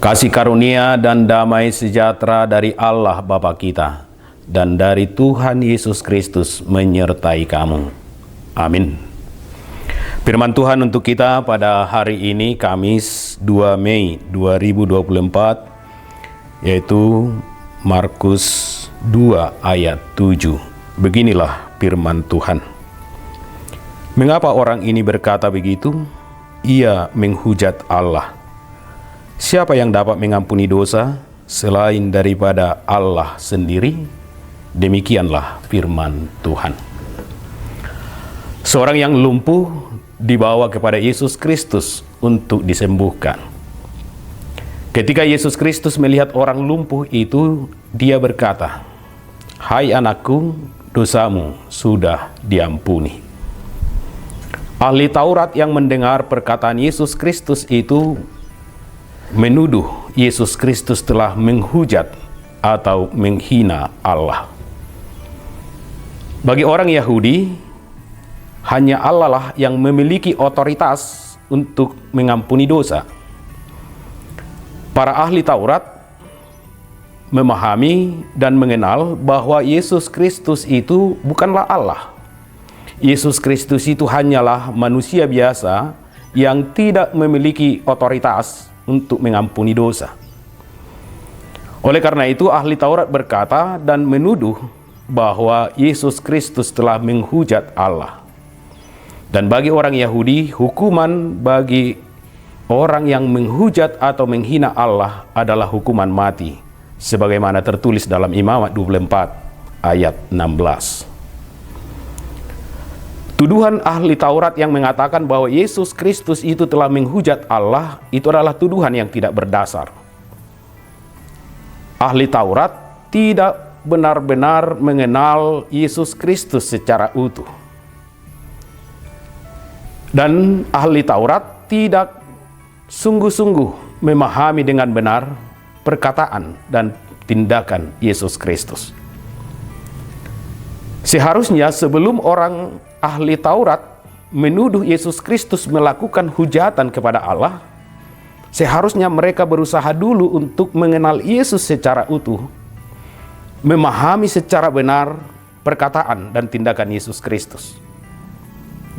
Kasih karunia dan damai sejahtera dari Allah Bapa kita dan dari Tuhan Yesus Kristus menyertai kamu. Amin. Firman Tuhan untuk kita pada hari ini Kamis 2 Mei 2024 yaitu Markus 2 ayat 7. Beginilah firman Tuhan. Mengapa orang ini berkata begitu? Ia menghujat Allah. Siapa yang dapat mengampuni dosa selain daripada Allah sendiri? Demikianlah firman Tuhan. Seorang yang lumpuh dibawa kepada Yesus Kristus untuk disembuhkan. Ketika Yesus Kristus melihat orang lumpuh itu, dia berkata, "Hai anakku, dosamu sudah diampuni." Ahli Taurat yang mendengar perkataan Yesus Kristus itu menuduh Yesus Kristus telah menghujat atau menghina Allah. Bagi orang Yahudi, hanya Allah lah yang memiliki otoritas untuk mengampuni dosa. Para ahli Taurat memahami dan mengenal bahwa Yesus Kristus itu bukanlah Allah. Yesus Kristus itu hanyalah manusia biasa yang tidak memiliki otoritas untuk mengampuni dosa. Oleh karena itu, ahli Taurat berkata dan menuduh bahwa Yesus Kristus telah menghujat Allah. Dan bagi orang Yahudi, hukuman bagi orang yang menghujat atau menghina Allah adalah hukuman mati, sebagaimana tertulis dalam Imamat 24 ayat 16. Tuduhan ahli Taurat yang mengatakan bahwa Yesus Kristus itu telah menghujat Allah, itu adalah tuduhan yang tidak berdasar. Ahli Taurat tidak benar-benar mengenal Yesus Kristus secara utuh. Dan ahli Taurat tidak sungguh-sungguh memahami dengan benar perkataan dan tindakan Yesus Kristus. Seharusnya sebelum orang ahli Taurat menuduh Yesus Kristus melakukan hujatan kepada Allah, seharusnya mereka berusaha dulu untuk mengenal Yesus secara utuh, memahami secara benar perkataan dan tindakan Yesus Kristus.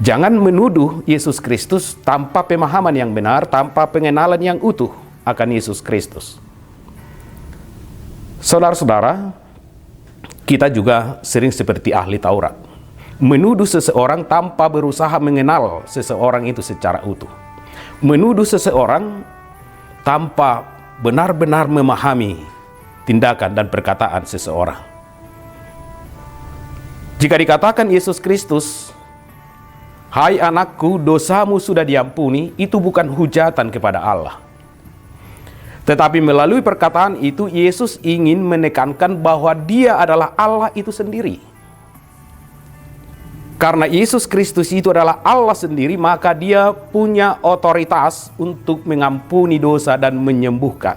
Jangan menuduh Yesus Kristus tanpa pemahaman yang benar, tanpa pengenalan yang utuh akan Yesus Kristus. Saudara-saudara, kita juga sering seperti ahli Taurat, menuduh seseorang tanpa berusaha mengenal seseorang itu secara utuh. Menuduh seseorang tanpa benar-benar memahami tindakan dan perkataan seseorang. Jika dikatakan Yesus Kristus, "Hai anakku, dosamu sudah diampuni," itu bukan hujatan kepada Allah. Tetapi melalui perkataan itu, Yesus ingin menekankan bahwa Dia adalah Allah itu sendiri. Karena Yesus Kristus itu adalah Allah sendiri, maka Dia punya otoritas untuk mengampuni dosa dan menyembuhkan.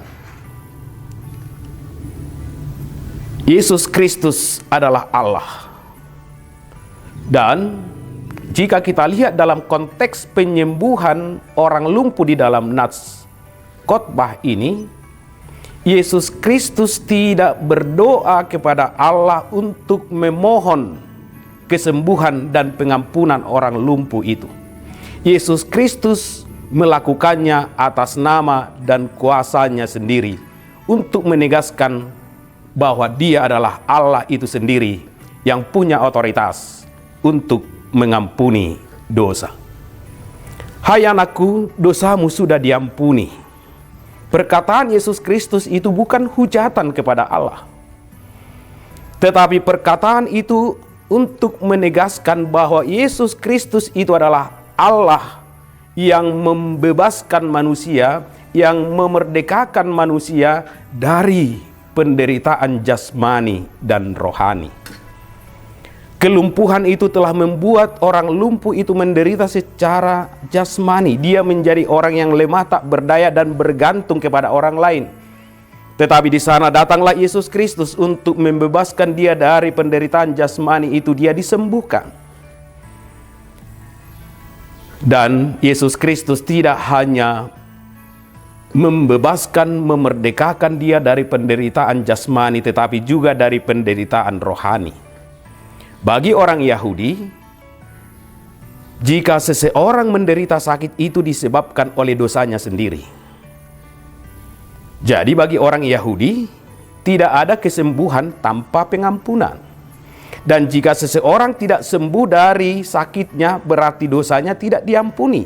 Yesus Kristus adalah Allah. Dan jika kita lihat dalam konteks penyembuhan orang lumpuh di dalam nats khotbah ini, Yesus Kristus tidak berdoa kepada Allah untuk memohon kesembuhan dan pengampunan orang lumpuh itu. Yesus Kristus melakukannya atas nama dan kuasanya sendiri untuk menegaskan bahwa Dia adalah Allah itu sendiri yang punya otoritas untuk mengampuni dosa. "Hai anakku, dosamu sudah diampuni." Perkataan Yesus Kristus itu bukan hujatan kepada Allah, tetapi perkataan itu untuk menegaskan bahwa Yesus Kristus itu adalah Allah yang membebaskan manusia, yang memerdekakan manusia dari penderitaan jasmani dan rohani. Kelumpuhan itu telah membuat orang lumpuh itu menderita secara jasmani. Dia menjadi orang yang lemah, tak berdaya dan bergantung kepada orang lain. Tetapi di sana datanglah Yesus Kristus untuk membebaskan dia dari penderitaan jasmani itu. Dia disembuhkan. Dan Yesus Kristus tidak hanya membebaskan, memerdekakan dia dari penderitaan jasmani, tetapi juga dari penderitaan rohani. Bagi orang Yahudi, jika seseorang menderita sakit itu disebabkan oleh dosanya sendiri. Jadi bagi orang Yahudi, tidak ada kesembuhan tanpa pengampunan. Dan jika seseorang tidak sembuh dari sakitnya, berarti dosanya tidak diampuni.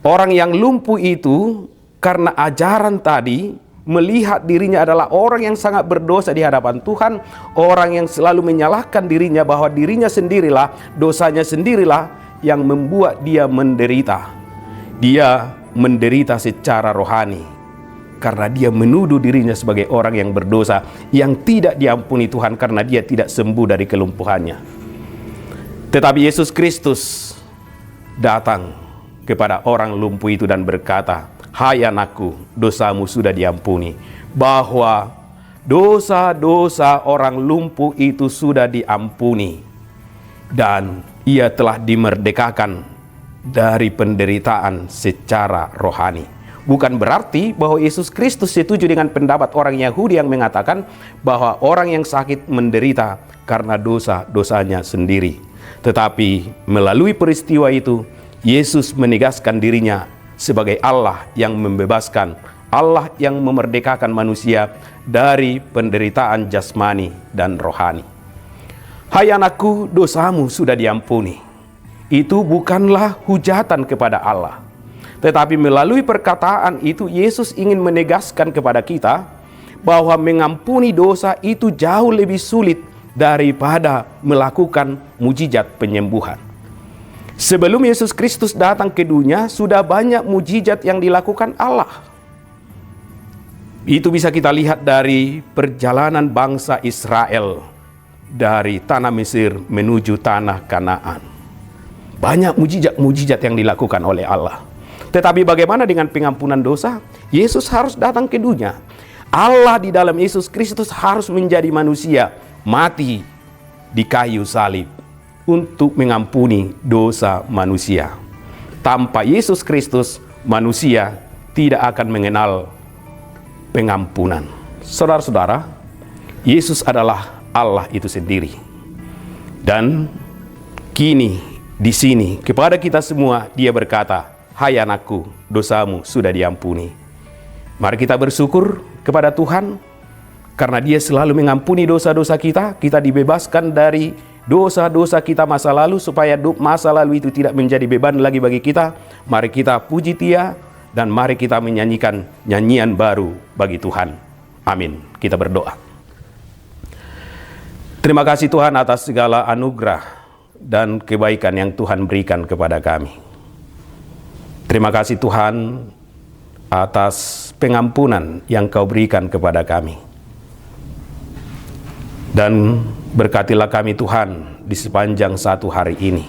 Orang yang lumpuh itu, karena ajaran tadi, melihat dirinya adalah orang yang sangat berdosa di hadapan Tuhan, orang yang selalu menyalahkan dirinya bahwa dirinya sendirilah, dosanya sendirilah yang membuat dia menderita. Dia menderita secara rohani karena dia menuduh dirinya sebagai orang yang berdosa, yang tidak diampuni Tuhan karena dia tidak sembuh dari kelumpuhannya. Tetapi Yesus Kristus datang kepada orang lumpuh itu dan berkata, "Hai anakku, dosamu sudah diampuni." Bahwa dosa-dosa orang lumpuh itu sudah diampuni. Dan ia telah dimerdekakan dari penderitaan secara rohani. Bukan berarti bahwa Yesus Kristus setuju dengan pendapat orang Yahudi yang mengatakan bahwa orang yang sakit menderita karena dosa-dosanya sendiri. Tetapi melalui peristiwa itu, Yesus menegaskan dirinya sebagai Allah yang membebaskan, Allah yang memerdekakan manusia dari penderitaan jasmani dan rohani. "Hai anakku, dosamu sudah diampuni." Itu bukanlah hujatan kepada Allah. Tetapi melalui perkataan itu, Yesus ingin menegaskan kepada kita bahwa mengampuni dosa itu jauh lebih sulit daripada melakukan mujizat penyembuhan. Sebelum Yesus Kristus datang ke dunia, sudah banyak mujizat yang dilakukan Allah. Itu bisa kita lihat dari perjalanan bangsa Israel dari tanah Mesir menuju tanah Kanaan. Banyak mujizat-mujizat yang dilakukan oleh Allah. Tetapi bagaimana dengan pengampunan dosa? Yesus harus datang ke dunia. Allah di dalam Yesus Kristus harus menjadi manusia, mati di kayu salib untuk mengampuni dosa manusia. Tanpa Yesus Kristus, manusia tidak akan mengenal pengampunan. Saudara-saudara, Yesus adalah Allah itu sendiri. Dan kini di sini kepada kita semua dia berkata, "Hai anakku, dosamu sudah diampuni." Mari kita bersyukur kepada Tuhan karena dia selalu mengampuni dosa-dosa kita. Kita dibebaskan dari dosa-dosa kita masa lalu supaya masa lalu itu tidak menjadi beban lagi bagi kita. Mari kita puji Dia dan mari kita menyanyikan nyanyian baru bagi Tuhan. Amin. Kita berdoa. Terima kasih Tuhan atas segala anugerah dan kebaikan yang Tuhan berikan kepada kami. Terima kasih Tuhan atas pengampunan yang Kau berikan kepada kami. Dan berkatilah kami Tuhan di sepanjang satu hari ini.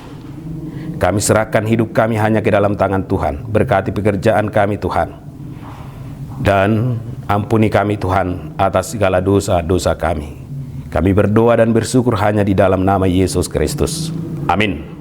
Kami serahkan hidup kami hanya ke dalam tangan Tuhan. Berkati pekerjaan kami Tuhan. Dan ampuni kami Tuhan atas segala dosa-dosa kami. Kami berdoa dan bersyukur hanya di dalam nama Yesus Kristus. Amin.